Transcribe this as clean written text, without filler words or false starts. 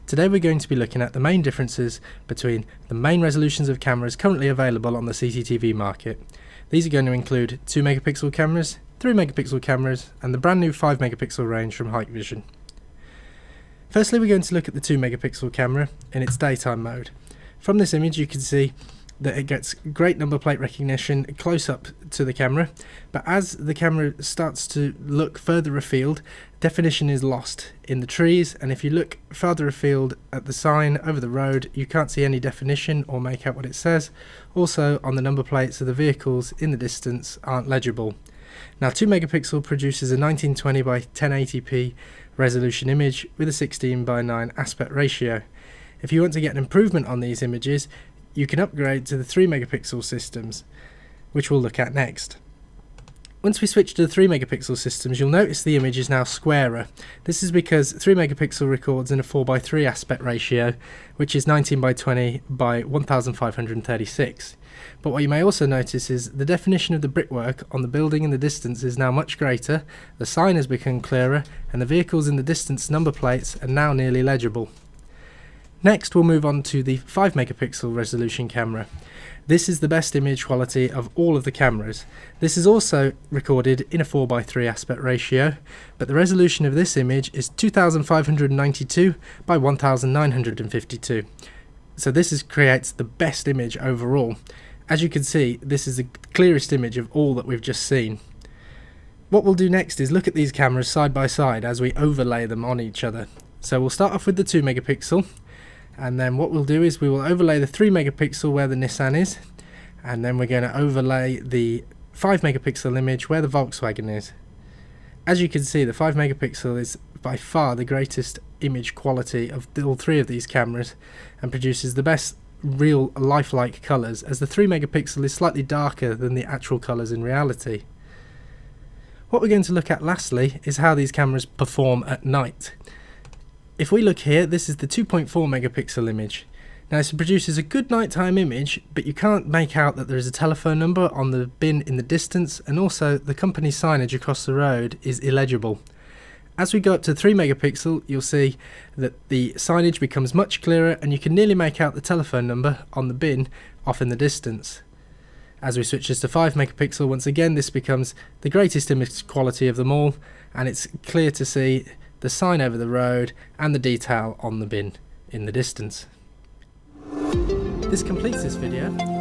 Today we're going to be looking at the main differences between the main resolutions of cameras currently available on the CCTV market. These are going to include 2 megapixel cameras, 3 megapixel cameras and the brand new 5 megapixel range from Hikvision. Firstly, we're going to look at the 2 megapixel camera in its daytime mode. From this image you can see that it gets great number plate recognition close up to the camera, but as the camera starts to look further afield, definition is lost in the trees, and if you look further afield at the sign over the road you can't see any definition or make out what it says. Also on the number plates of the vehicles in the distance aren't legible. Now 2 megapixel produces a 1920 by 1080p resolution image with a 16 by 9 aspect ratio. If you want to get an improvement on these images, you can upgrade to the 3 megapixel systems, which we'll look at next. Once we switch to the 3 megapixel systems, you'll notice the image is now squarer. This is because 3 megapixel records in a 4:3 aspect ratio, which is 19 by 20 by 1536. But what you may also notice is the definition of the brickwork on the building in the distance is now much greater, the sign has become clearer, and the vehicles in the distance number plates are now nearly legible. Next we'll move on to the 5 megapixel resolution camera. This is the best image quality of all of the cameras. This is also recorded in a 4:3 aspect ratio, but the resolution of this image is 2592 by 1952. So this creates the best image overall. As you can see, this is the clearest image of all that we've just seen. What we'll do next is look at these cameras side by side as we overlay them on each other. So we'll start off with the 2 megapixel. And then what we'll do is we will overlay the 3 megapixel where the Nissan is, and then we're going to overlay the 5 megapixel image where the Volkswagen is. As you can see, the 5 megapixel is by far the greatest image quality of all 3 of these cameras and produces the best real lifelike colours, as the 3 megapixel is slightly darker than the actual colours in reality. What we're going to look at lastly is how these cameras perform at night. If we look here, this is the 2.4 megapixel image. Now this produces a good nighttime image, but you can't make out that there is a telephone number on the bin in the distance, and also the company signage across the road is illegible. As we go up to 3 megapixel, you'll see that the signage becomes much clearer and you can nearly make out the telephone number on the bin off in the distance. As we switch this to 5 megapixel, once again this becomes the greatest image quality of them all, and it's clear to see the sign over the road and the detail on the bin in the distance. This completes this video.